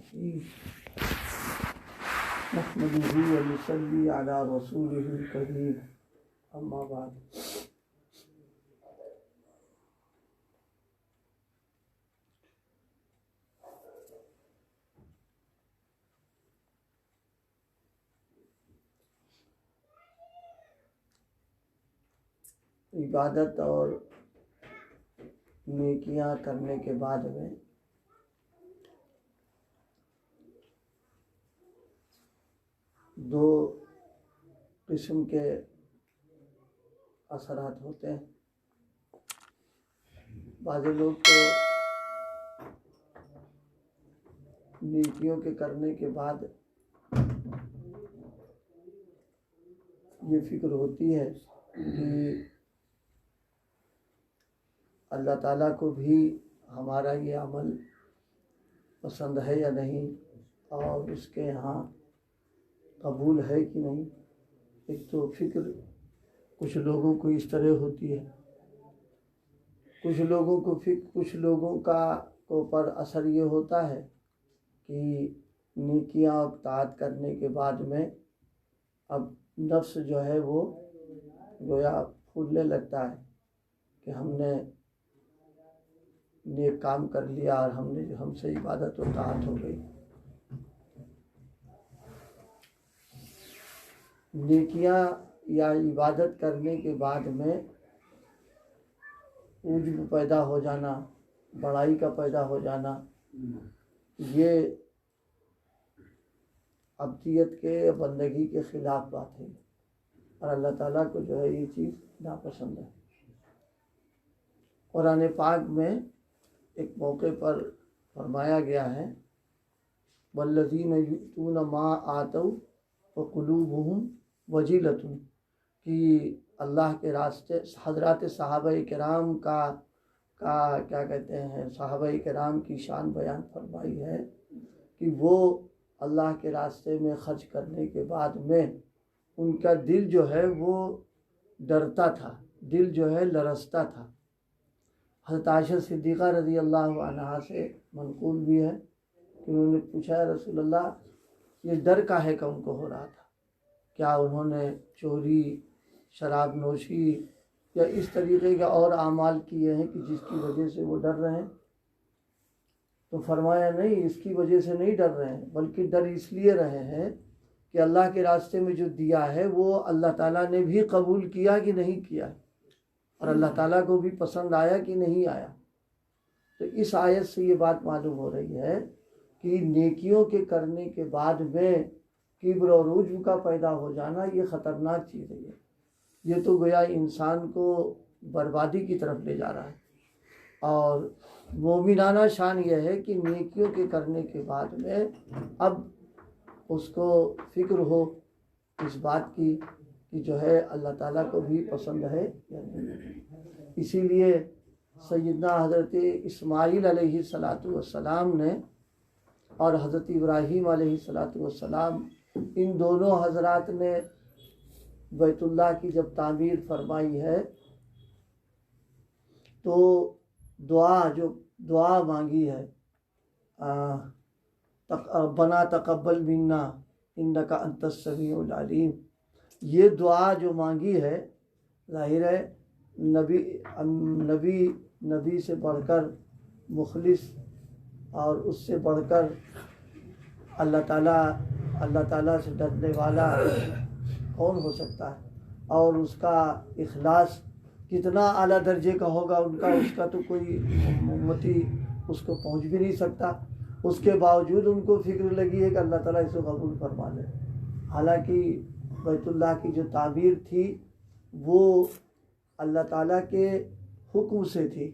الرحیم نحمدہ و نصلی علی رسولہ الکریم اما بعد۔ عبادت اور نیکیاں کرنے کے بعد میں دو قسم کے اثرات ہوتے ہیں۔ بعض لوگ تو نیکیوں کے کرنے کے بعد یہ فکر ہوتی ہے کہ اللہ تعالیٰ کو بھی ہمارا یہ عمل پسند ہے یا نہیں، اور اس کے یہاں قبول ہے کہ نہیں۔ ایک تو فکر کچھ لوگوں کو اس طرح ہوتی ہے، کچھ لوگوں کا اوپر اثر یہ ہوتا ہے کہ نیکیاں اور طاعت کرنے کے بعد میں اب نفس جو ہے وہ گویا پھولنے لگتا ہے کہ ہم نے نیک کام کر لیا اور ہم سے عبادت و طاعت ہو گئی۔ نیکیاں یا عبادت کرنے کے بعد میں عجب پیدا ہو جانا، بڑائی کا پیدا ہو جانا، یہ عبدیت کے بندگی کے خلاف بات ہے، اور اللہ تعالیٰ کو جو ہے یہ چیز ناپسند ہے۔ قرآن پاک میں ایک موقع پر فرمایا گیا ہے والذین یؤتون ما آتوا وقلوبہم وجلۃ، کہ اللہ کے راستے حضرات صحابہ کرام کا کیا کہتے ہیں، صحابہ کرام کی شان بیان فرمائی ہے کہ وہ اللہ کے راستے میں خرچ کرنے کے بعد میں ان کا دل جو ہے وہ ڈرتا تھا، دل جو ہے لرزتا تھا۔ حضرت عائشہ صدیقہ رضی اللہ عنہا سے منقول بھی ہے کہ انہوں نے پوچھا ہے رسول اللہ یہ ڈر کاہے کا ان کو ہو رہا تھا، کیا انہوں نے چوری، شراب نوشی یا اس طریقے کے اور اعمال کیے ہیں کہ جس کی وجہ سے وہ ڈر رہے ہیں؟ تو فرمایا نہیں، اس کی وجہ سے نہیں ڈر رہے ہیں، بلکہ ڈر اس لیے رہے ہیں کہ اللہ کے راستے میں جو دیا ہے وہ اللہ تعالیٰ نے بھی قبول کیا کہ نہیں کیا، اور اللہ تعالیٰ کو بھی پسند آیا کہ نہیں آیا۔ تو اس آیت سے یہ بات معلوم ہو رہی ہے کہ نیکیوں کے کرنے کے بعد میں کبر اور عجب کا پیدا ہو جانا یہ خطرناک چیز ہے۔ یہ تو گویا انسان کو بربادی کی طرف لے جا رہا ہے، اور مومنانہ شان یہ ہے کہ نیکیوں کے کرنے کے بعد میں اب اس کو فکر ہو اس بات کی کہ جو ہے اللہ تعالیٰ کو بھی پسند ہے یا نہیں۔ اسی لیے سیدنا حضرت اسماعیل علیہ السلام نے اور حضرت ابراہیم علیہ السلام، ان دونوں حضرات نے بیت اللہ کی جب تعمیر فرمائی ہے تو دعا مانگی ہے، ربنا تقبل منا انک انت السمیع العلیم۔ یہ دعا جو مانگی ہے، ظاہر ہے نبی سے بڑھ کر مخلص اور اس سے بڑھ کر اللہ تعالیٰ سے ڈرنے والا کون ہو سکتا ہے، اور اس کا اخلاص کتنا اعلیٰ درجے کا ہوگا اس کا تو کوئی امتی اس کو پہنچ بھی نہیں سکتا۔ اس کے باوجود ان کو فکر لگی ہے کہ اللہ تعالیٰ اسے قبول فرما لے، حالانکہ بیت اللہ کی جو تعمیر تھی وہ اللہ تعالیٰ کے حکم سے تھی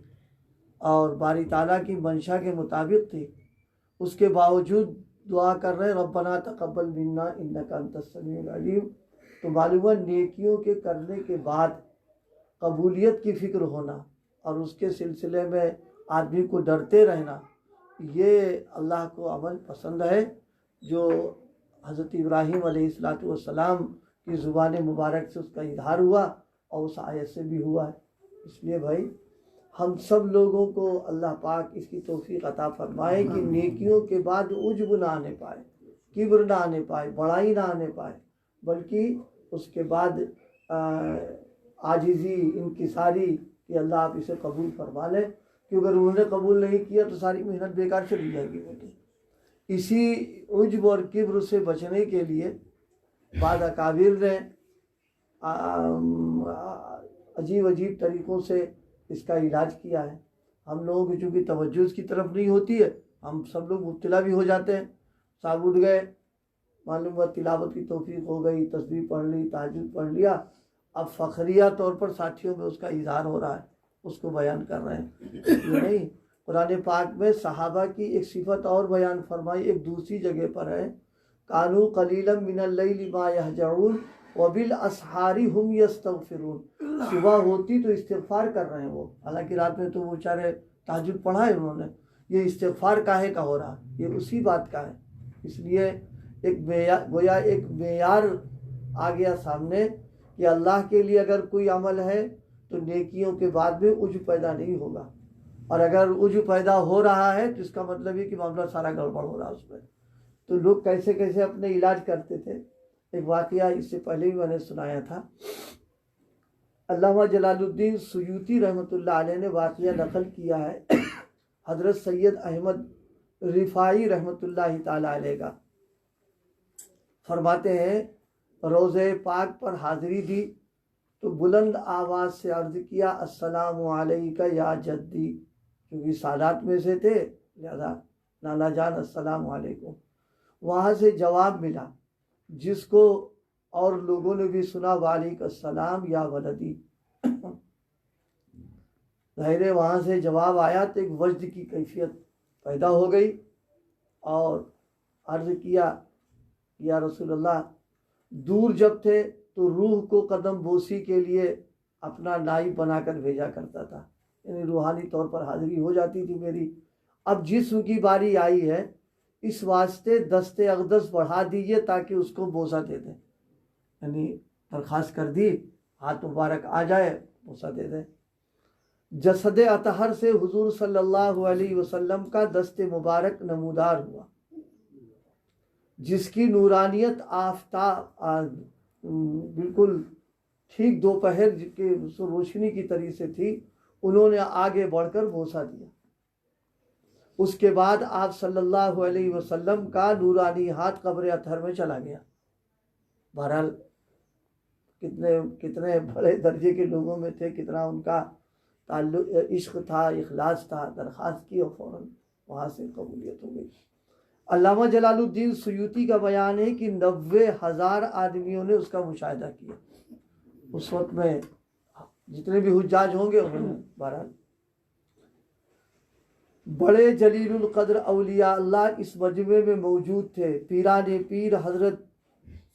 اور باری تعالیٰ کی منشا کے مطابق تھی۔ اس کے باوجود دعا کر رہے ربنا تقبل منا انک انت السمیع العلیم۔ تو معلوم ہے نیکیوں کے کرنے کے بعد قبولیت کی فکر ہونا اور اس کے سلسلے میں آدمی کو ڈرتے رہنا، یہ اللہ کو عمل پسند ہے جو حضرت ابراہیم علیہ السلام کی زبان مبارک سے اس کا اظہار ہوا اور اس آیت سے بھی ہوا ہے۔ اس لیے بھائی ہم سب لوگوں کو اللہ پاک اس کی توفیق عطا فرمائے کہ نیکیوں کے بعد عجب نہ آنے پائے، کبر نہ آنے پائے، بڑائی نہ آنے پائے، بلکہ اس کے بعد عاجزی، انکساری کہ اللہ آپ اسے قبول فرما لیں، کہ اگر انہوں نے قبول نہیں کیا تو ساری محنت بیکار چلی جائے گی میری۔ اسی عجب اور کبر سے بچنے کے لیے بعض اکابر نے عجیب عجیب طریقوں سے اس کا علاج کیا ہے۔ ہم لوگوں کی چونکہ توجہ اس کی طرف نہیں ہوتی ہے، ہم سب لوگ مبتلا بھی ہو جاتے ہیں۔ صاحب اٹھ گئے، معلوم ہوا تلاوت کی توفیق ہو گئی، تسبیح پڑھ لی، تہجد پڑھ لیا، اب فخریہ طور پر ساتھیوں میں اس کا اظہار ہو رہا ہے، اس کو بیان کر رہے ہیں۔ یہ نہیں، قرآن پاک میں صحابہ کی ایک صفت اور بیان فرمائی، ایک دوسری جگہ پر ہے، کانوا قلیلا من اللیل ما یہجعون وبالاسحار هم یستغفرون۔ صبح ہوتی تو استغفار کر رہے ہیں وہ، حالانکہ رات میں تو وہ بیچارے تہجد پڑھا ہے انہوں نے، یہ استغفار کاہے کا ہو رہا، یہ اسی بات کا ہے۔ اس لیے گویا ایک معیار آ گیا سامنے کہ اللہ کے لیے اگر کوئی عمل ہے تو نیکیوں کے بعد میں عجب پیدا نہیں ہوگا، اور اگر عجب پیدا ہو رہا ہے تو اس کا مطلب ہے کہ معاملہ سارا گڑبڑ ہو رہا ہے اس میں۔ تو لوگ کیسے کیسے اپنے علاج کرتے تھے۔ ایک واقعہ اس سے پہلے بھی میں نے سنایا تھا، علامہ جلال الدین سیوطی رحمۃ اللہ علیہ نے واقعہ نقل کیا ہے حضرت سید احمد رفاعی رحمۃ اللہ تعالی علیہ کا۔ فرماتے ہیں روضہ پاک پر حاضری دی تو بلند آواز سے عرض کیا السلام علیکہ یا جدی، کیونکہ سادات میں سے تھے لہذا نانا جان السلام علیکم۔ وہاں سے جواب ملا جس کو اور لوگوں نے بھی سنا وعلیکم السلام یا ولدی۔ ظاہر ہے وہاں سے جواب آیا تو ایک وجد کی کیفیت پیدا ہو گئی، اور عرض کیا یا رسول اللہ، دور جب تھے تو روح کو قدم بوسی کے لیے اپنا نائب بنا کر بھیجا کرتا تھا، یعنی روحانی طور پر حاضری ہو جاتی تھی میری۔ اب جسم کی باری آئی ہے، اس واسطے دست اقدس بڑھا دیجیے تاکہ اس کو بوسہ دے دیں، یعنی درخواست کر دی ہاتھ مبارک آ جائے بوسہ دے دیں۔ جسد اطہر سے حضور صلی اللہ علیہ وسلم کا دست مبارک نمودار ہوا، جس کی نورانیت آفتاب بالکل ٹھیک دوپہر کی روشنی کی طرح سے تھی۔ انہوں نے آگے بڑھ کر بوسہ دیا۔ اس کے بعد آپ صلی اللہ علیہ وسلم کا نورانی ہاتھ قبر اطہر میں چلا گیا۔ بہرحال کتنے بڑے درجے کے لوگوں میں تھے، کتنا ان کا تعلق عشق تھا، اخلاص تھا، درخواست کی اور فوراً وہاں سے قبولیت ہو گئی۔ علامہ جلال الدین سیوطی کا بیان ہے کہ 90,000 آدمیوں نے اس کا مشاہدہ کیا۔ اس وقت میں جتنے بھی حجاج ہوں گے انہوں نے بہرحال بڑے جلیل القدر اولیاء اللہ اس مجمع میں موجود تھے۔ پیران پیر حضرت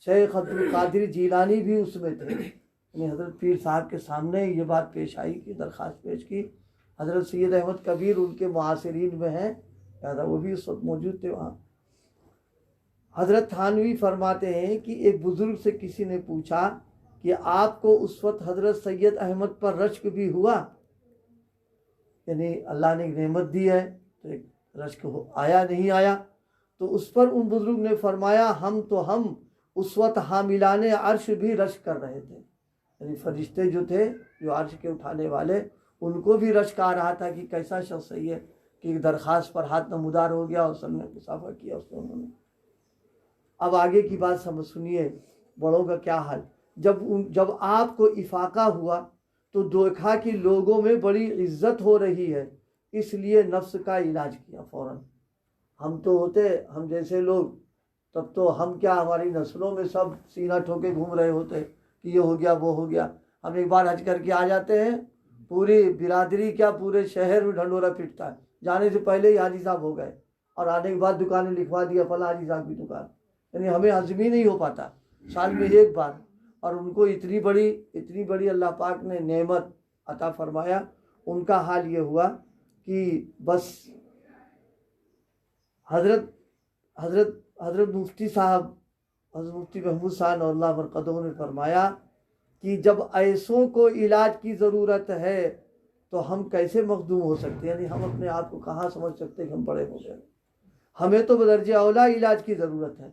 شیخ عبد القادر جیلانی بھی اس میں تھے، یعنی حضرت پیر صاحب کے سامنے یہ بات پیش آئی کی، درخواست پیش کی۔ حضرت سید احمد کبیر ان کے معاصرین میں ہیں، لہٰذا وہ بھی اس وقت موجود تھے وہاں۔ حضرت تھانوی فرماتے ہیں کہ ایک بزرگ سے کسی نے پوچھا کہ آپ کو اس وقت حضرت سید احمد پر رشک بھی ہوا، یعنی اللہ نے ایک نعمت دی ہے تو ایک رشک آیا نہیں آیا؟ تو اس پر ان بزرگ نے فرمایا ہم اس وقت حاملان عرش بھی رشک کر رہے تھے، یعنی فرشتے جو تھے جو عرش کے اٹھانے والے، ان کو بھی رشک آ رہا تھا کہ کیسا شخص ہے یہ کہ ایک درخواست پر ہاتھ نمودار ہو گیا اور سب نے مسافہ کیا اس نے انہوں نے۔ اب آگے کی بات سنیے، بڑوں کا کیا حال۔ جب آپ کو افاقہ ہوا تو دیکھا کہ لوگوں میں بڑی عزت ہو رہی ہے، اس لیے نفس کا علاج کیا فوراً۔ ہم تو ہوتے ہم جیسے لوگ، تب تو ہم کیا، ہماری نسلوں میں سب سینہ ٹھوکے گھوم رہے ہوتے کہ یہ ہو گیا وہ ہو گیا۔ ہم ایک بار حج کر کے آ جاتے ہیں، پوری برادری کیا پورے شہر میں ڈھنڈورا پٹتا ہے، جانے سے پہلے ہی حاجی صاحب ہو گئے، اور آنے کے بعد دکانیں لکھوا دیا فلاں حاجی صاحب کی دکان، یعنی ہمیں ہضم ہی نہیں ہو پاتا سال میں ایک بار۔ اور ان کو اتنی بڑی اللہ پاک نے نعمت عطا فرمایا، ان کا حال یہ ہوا کہ بس حضرت مفتی صاحب، حضرت مفتی محمود صاحب اور اللہ مرقدوں نے فرمایا کہ جب ایسوں کو علاج کی ضرورت ہے تو ہم کیسے مخدوم ہو سکتے ہیں؟ یعنی ہم اپنے آپ کو کہاں سمجھ سکتے ہیں کہ ہم بڑے ہو گئے؟ ہمیں تو بدرجہ اولا علاج کی ضرورت ہے۔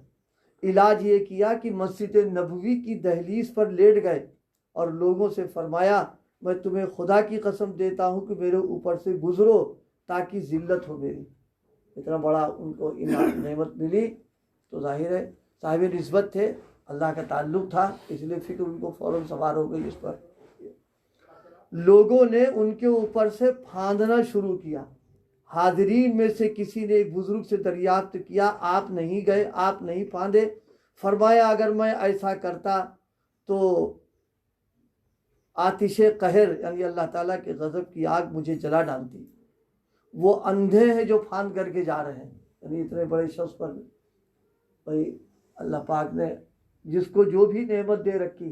علاج یہ کیا کہ مسجد نبوی کی دہلیز پر لیٹ گئے اور لوگوں سے فرمایا میں تمہیں خدا کی قسم دیتا ہوں کہ میرے اوپر سے گزرو تاکہ ذلت ہو میری۔ اتنا بڑا ان کو نعمت ملی تو ظاہر ہے صاحب نسبت تھے، اللہ کا تعلق تھا، اس لیے فکر ان کو فوراً سوار ہو گئی اس پر۔ لوگوں نے ان کے اوپر سے پھاندنا شروع کیا۔ حاضرین میں سے کسی نے ایک بزرگ سے دریافت کیا آپ نہیں گئے، آپ نہیں پھاندے؟ فرمایا اگر میں ایسا کرتا تو آتش قہر یعنی اللہ تعالیٰ کے غضب کی آگ مجھے جلا ڈالتی۔ وہ اندھے ہیں جو پھاند کر کے جا رہے ہیں، یعنی اتنے بڑے شخص پر بھائی اللہ پاک نے جس کو جو بھی نعمت دے رکھی،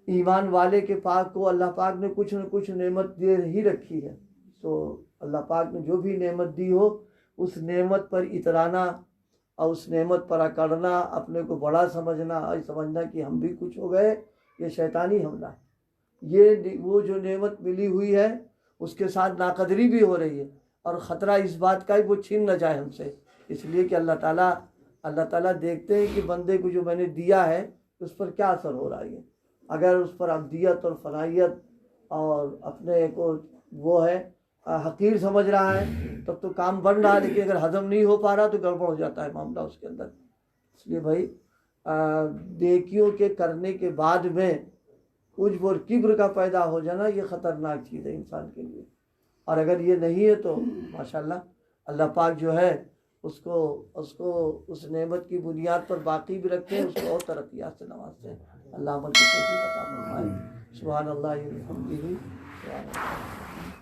ایمان والے کے پاک کو اللہ پاک نے کچھ نہ کچھ نعمت دے ہی رکھی ہے، تو اللہ پاک نے جو بھی نعمت دی ہو اس نعمت پر اترانا اور اس نعمت پر اکڑنا، اپنے کو بڑا سمجھنا اور سمجھنا کہ ہم بھی کچھ ہو گئے، یہ شیطانی حملہ ہے۔ یہ وہ جو نعمت ملی ہوئی ہے اس کے ساتھ ناقدری بھی ہو رہی ہے، اور خطرہ اس بات کا وہ چھین نہ جائے ہم سے، اس لیے کہ اللہ تعالیٰ دیکھتے ہیں کہ بندے کو جو میں نے دیا ہے اس پر کیا اثر ہو رہا ہے۔ اگر اس پر ابدیت اور فنائیت اور اپنے کو وہ ہے حقیر سمجھ رہا ہے تب تو کام بن رہا ہے، لیکن اگر ہضم نہیں ہو پا رہا تو گڑبڑ ہو جاتا ہے معاملہ اس کے اندر۔ اس لیے بھائی نیکیوں کے کرنے کے بعد میں عجب اور کبر کا پیدا ہو جانا یہ خطرناک چیز ہے انسان کے لیے، اور اگر یہ نہیں ہے تو ماشاءاللہ اللہ پاک جو ہے اس کو اس نعمت کی بنیاد پر باقی بھی رکھتے ہیں، اس کو اور ترقیات سے نوازتے ہیں۔ اللہ عمل کی توفیق عطا فرمائے۔ سبحان اللہ و بحمدہ، سبحان اللہ۔